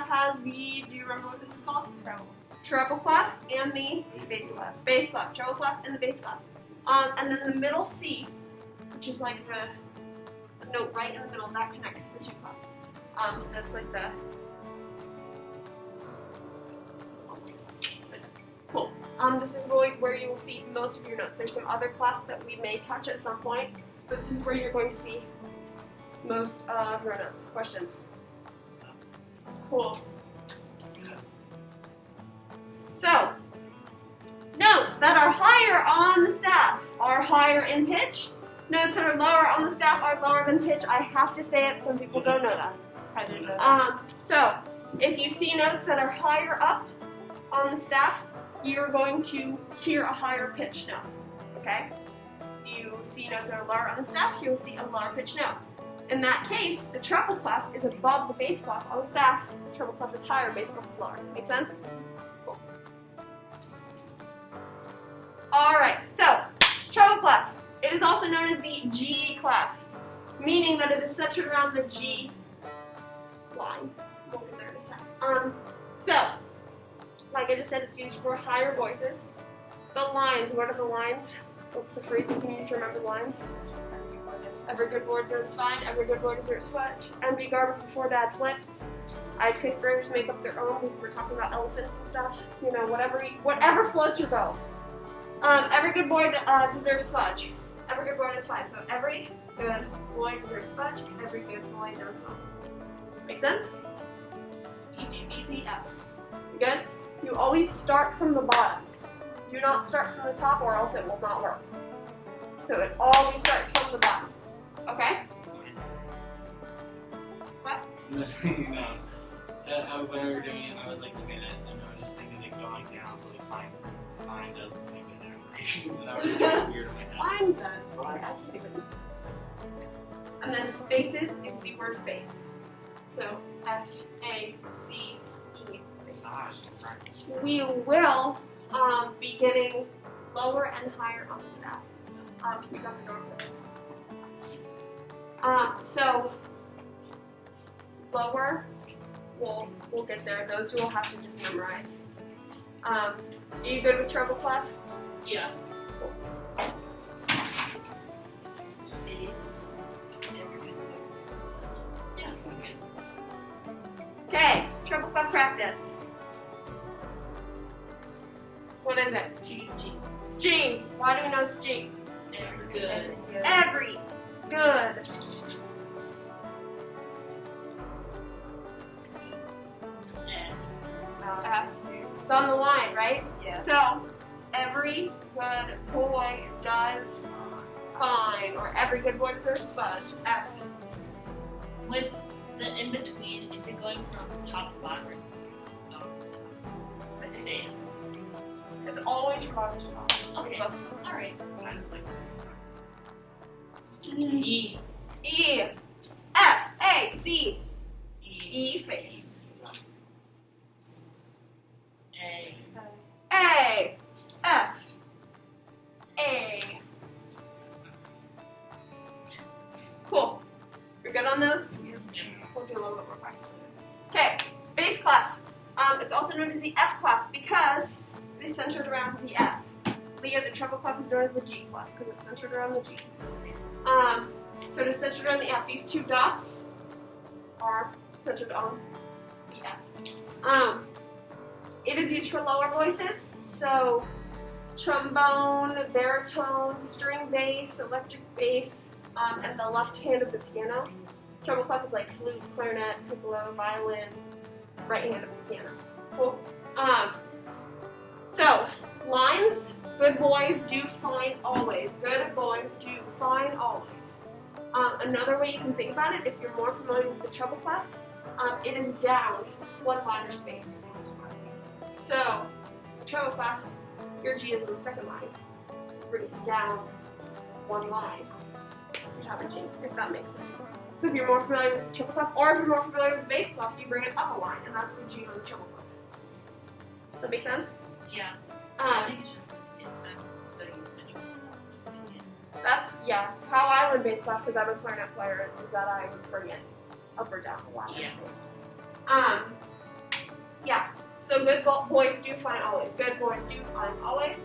clef has the, do you remember what this is called? Treble. Treble clef and the Bass clef. bass clef. Treble clef and the bass clef. And then the middle C, which is like the note right in the middle, that connects the two clefs. So that's like the, cool. This is really where you will see most of your notes. There's some other clefs that we may touch at some point, but this is where you're going to see most of your notes. Questions? Cool. So, notes that are higher on the staff are higher in pitch. Notes that are lower on the staff are lower than pitch. I have to say it, some people don't know that. I didn't know that. So, if you see notes that are higher up on the staff, you're going to hear a higher pitch note, okay? You see notes that are lower on the staff, you'll see a lower pitch note. In that case, the treble clef is above the bass clef on the staff. Treble clef is higher, bass clef is lower. Make sense? Cool. Alright, so, treble clef. It is also known as the G clef, meaning that it is centered around the G line. We'll get there in a second. So, like I just said, it's used for higher voices. The lines, what are the lines? What's the phrase you can use to remember lines? Every good boy does fine, every good boy deserves fudge. Empty garbage before dad flips. I fifth graders make up their own. We're talking about elephants and stuff. You know, whatever floats your boat. Every good boy deserves fudge. Every good boy does fine. So every good boy deserves fudge. Every good boy does fine. Make sense? E, D, B, D, F. You good? You always start from the bottom. Do not start from the top or else it will not work. So it always starts from the bottom. Okay? What? Nothing, no. When we were doing it, I was like looking at it and I was just thinking like going down, so like fine doesn't make an aberration. That was really weird in my head. Fine does, boy. I can't even. And then spaces is the word face. So F-A-C-E. Massage and practice. We will be getting lower and higher on the staff. Can you grab the door for me? So lower, we'll get there. Those you will have to just memorize. Are you good with treble clef? Yeah. Cool. Yeah. Okay, treble clef practice. What is it? G. G. Why do we know it's G? Every good. Every good. F. It's on the line, right? Yeah. So, every good boy does fine, or every good boy deserves fudge. F. With the in between, is it going from top to bottom or with the base? It's always from bottom to top. Okay. Both. Alright. I just like E. E. F. A. C. E. E. Face. A. A. F. A. Cool. You're good on those? Yeah. We'll do a little bit more practice later. Okay, bass clef. It's also known as the F clef because it is centered around the F. Leah, the treble clef is known as the G clef because it's centered around the G. So it is centered around the F. These two dots are centered on the F. It is used for lower voices, so trombone, baritone, string bass, electric bass, and the left hand of the piano. Treble clef is like flute, clarinet, piccolo, violin, right hand of the piano. Cool. So, lines, good boys do fine always. Good boys do fine always. Another way you can think about it, if you're more familiar with the treble clef, it is down one line or space. So, treble clef, your G is in the second line. Bring it down one line. You have a G, if that makes sense. So if you're more familiar with the treble clef, or if you're more familiar with the bass clef, you bring it up a line, and that's the G on the treble clef. Does that make sense? Yeah. I think it's just I'm studying the That's, yeah, how I learn bass clef, because I'm a clarinet player, is that I would bring it up or down a line or Yeah. space. So good boys do find always. Good boys do find always.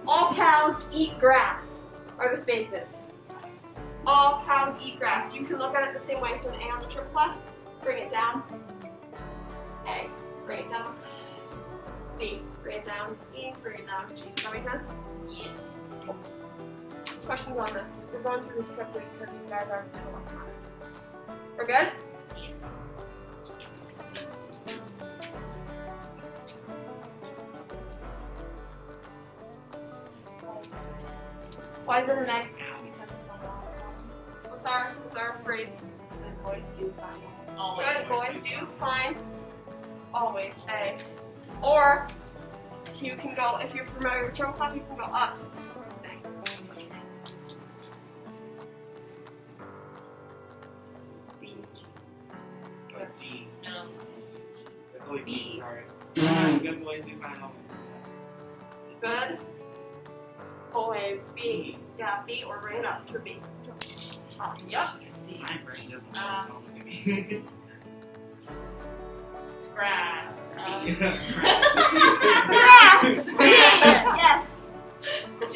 All cows eat grass are the spaces. All cows eat grass. You can look at it the same way. So an A on the triple clef, bring it down. A, bring it down. C, bring it down. E, bring it down. G. Does that make sense? Yes. Questions on this? We're going through this quickly because you guys are doing less time. We're good? Yes. Why is it an egg? What's our phrase? Good boys do find always. Good boys do find always A. Or you can go, if you're familiar with triple clef, you can go up. B. D. No. Oh, B. Sorry. Good boys do find always. Good. Always B. Yeah, B or bring it up to B. Yep. My brain doesn't work. Grass. Grass. Yes. G.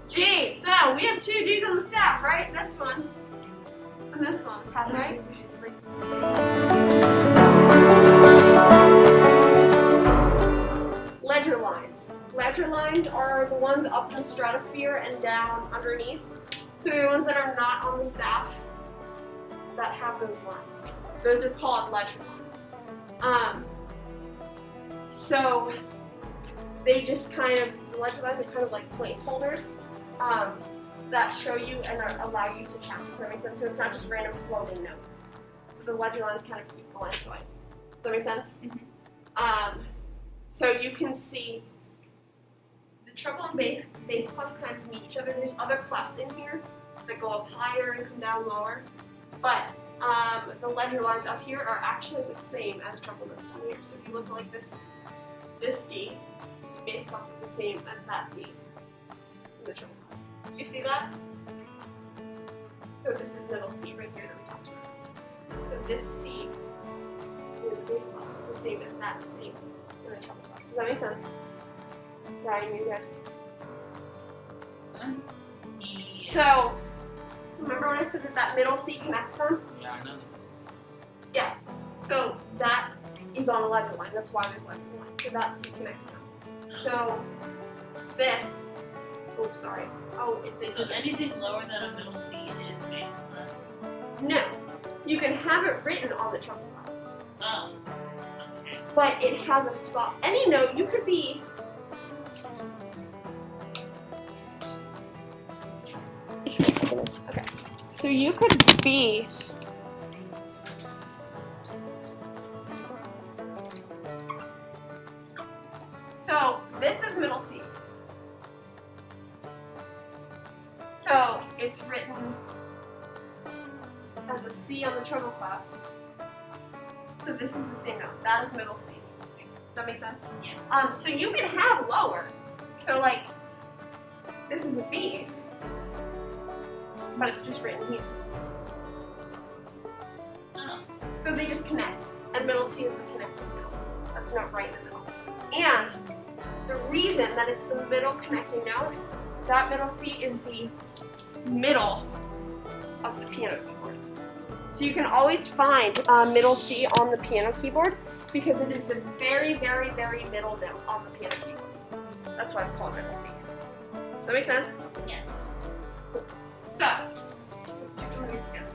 G. So we have 2 G's on the staff, right? This one and this one, right? Ledger lines. Ledger lines are the ones up in the stratosphere and down underneath. So the ones that are not on the staff that have those lines. Those are called ledger lines. So they just kind of, the ledger lines are kind of like placeholders that show you and allow you to count. Does that make sense? So it's not just random floating notes. So the ledger lines kind of keep the lines going. Does that make sense? Mm-hmm. So you can see the treble and bass clef kind of meet each other. There's other clefs in here that go up higher and come down lower. But the ledger lines up here are actually the same as treble notes down here. So if you look like this D, the bass clef is the same as that D in the treble clef. You see that? So this is middle C right here that we talked about. So this C in the bass clef is the same as that C in the treble clef. Does that make sense? Ryan, you good? Yeah. So, remember when I said that middle C connects them? Yeah, I know that. Yeah. So that is on a ledger line. That's why there's ledger line. So that C connects them. So this. Oops, sorry. Oh, So anything lower than a middle C is bass clef. No. You can have it written on the treble clef, Oh. Okay. but it has a spot. Any note you could be. Okay. So you could be. So this is middle C. So it's written as a C on the treble clef. So this is the same note. That is middle C. Does that make sense? Yeah. So you can have lower. So like this is a B, but it's just written here. Oh. So they just connect, and middle C is the connecting note. That's not right in the middle. And the reason that it's the middle connecting note, that middle C is the middle of the piano keyboard. So you can always find middle C on the piano keyboard because it is the very, very, very middle note on the piano keyboard. That's why it's called middle C. Does that make sense? Yes. So, let's do some of these together.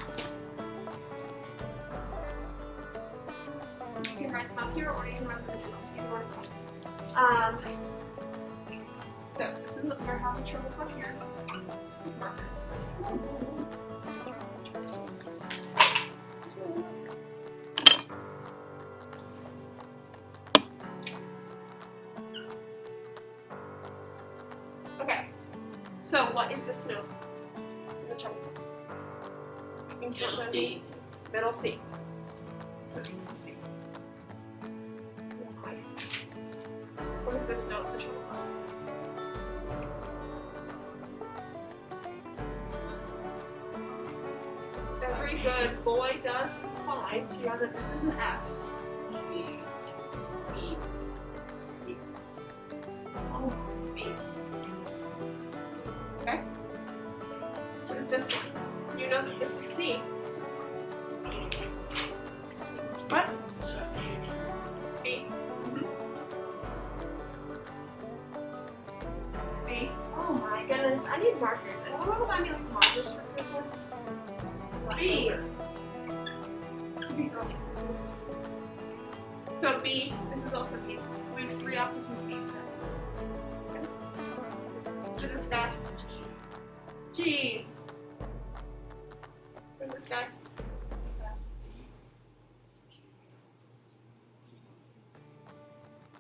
You can write them up here or you can write them in the notes. Either one is fine. So, this is our half a treble clef here. Markers. Okay, so what is this note in the treble clef? You can count Middle them. C. Middle C. So this is the C. What is this note in the treble clef? Good boy does fine. So you know that this is an F. B. B. Oh, B. Okay. What is this one? You know that this is C. What? B. B. Oh my goodness, I need markers. And I want to buy me like markers for Christmas. B. So B, this is also B. So we have 3 options of B set. Okay. What is this guy? G. What is this guy?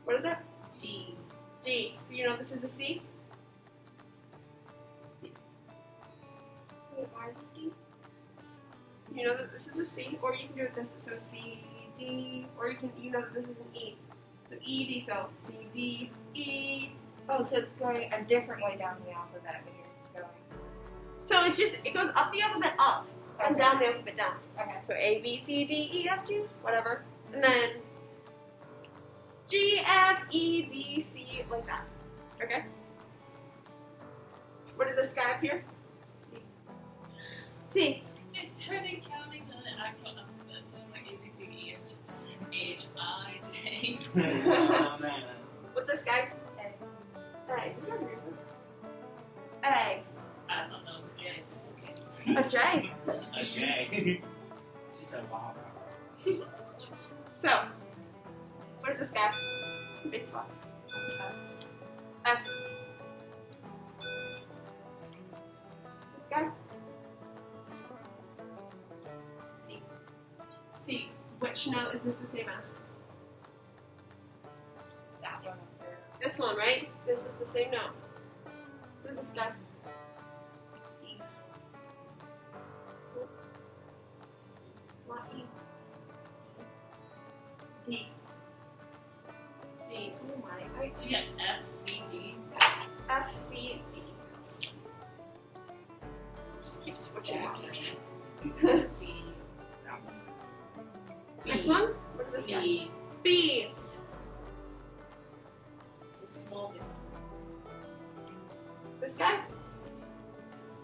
What is it? D. D. So you know this is a C? D. You know that this is a C, or you can do it this, so C, D, or you know that this is an E. So E, D, so C, D, E. Oh, so it's going a different way down the alphabet when you're going. So it goes up the alphabet up, and down the alphabet down. Okay. So A, B, C, D, E, F, G, whatever. And then G, F, E, D, C, like that. Okay? What is this guy up here? C. I started counting the actual alphabet, so it's like A, B, C, D, E, F, G, H, I, J. Oh man. What's this guy? A. A. A. I thought that was a J. Okay. A J. A J. She said wow. So, what is this guy? Baseball. F. This guy? C. C. Which note is this the same as? That one up there. This one, right? This is the same note. What is this guy? E. Not E. D. D. Oh my. You got F, C, D. F, C, D. Just keep switching markers. C. Next one? What is this guy? B. B. It's a small difference. This guy?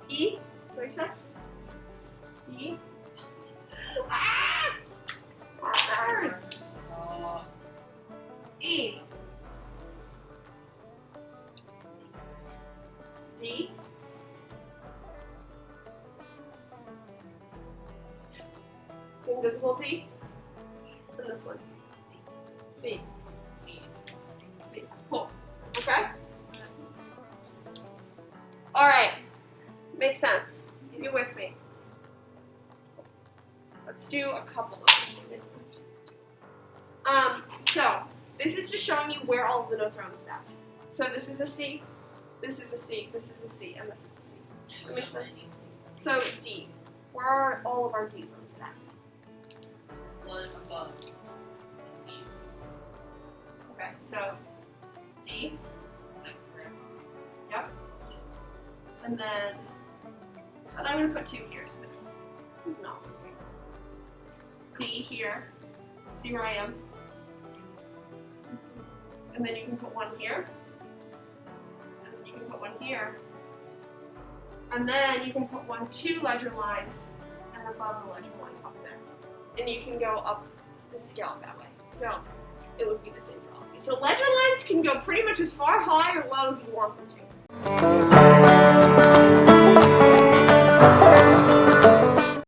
E? What you say? E? Ah! Markers! So, E. D. The invisible D. And this one. C. C. C. Cool. Okay? Alright. Makes sense. You with me? Let's do a couple of these. So this is just showing you where all of the notes are on the staff. So this is a C, this is a C, this is a C, and this is a C. That makes sense. So D. Where are all of our D's on the staff? One above the C's. Okay, so D, Is that correct? yep, Yes. and then, but I'm gonna put 2 here, so no. D here, see where I am? And then you can put 1 here, and then you can put 1 here, and then you can put 2 ledger lines, and above the ledger line up there. And you can go up the scale that way. So it would be the same for all of you. So ledger lines can go pretty much as far high or low as you want them to.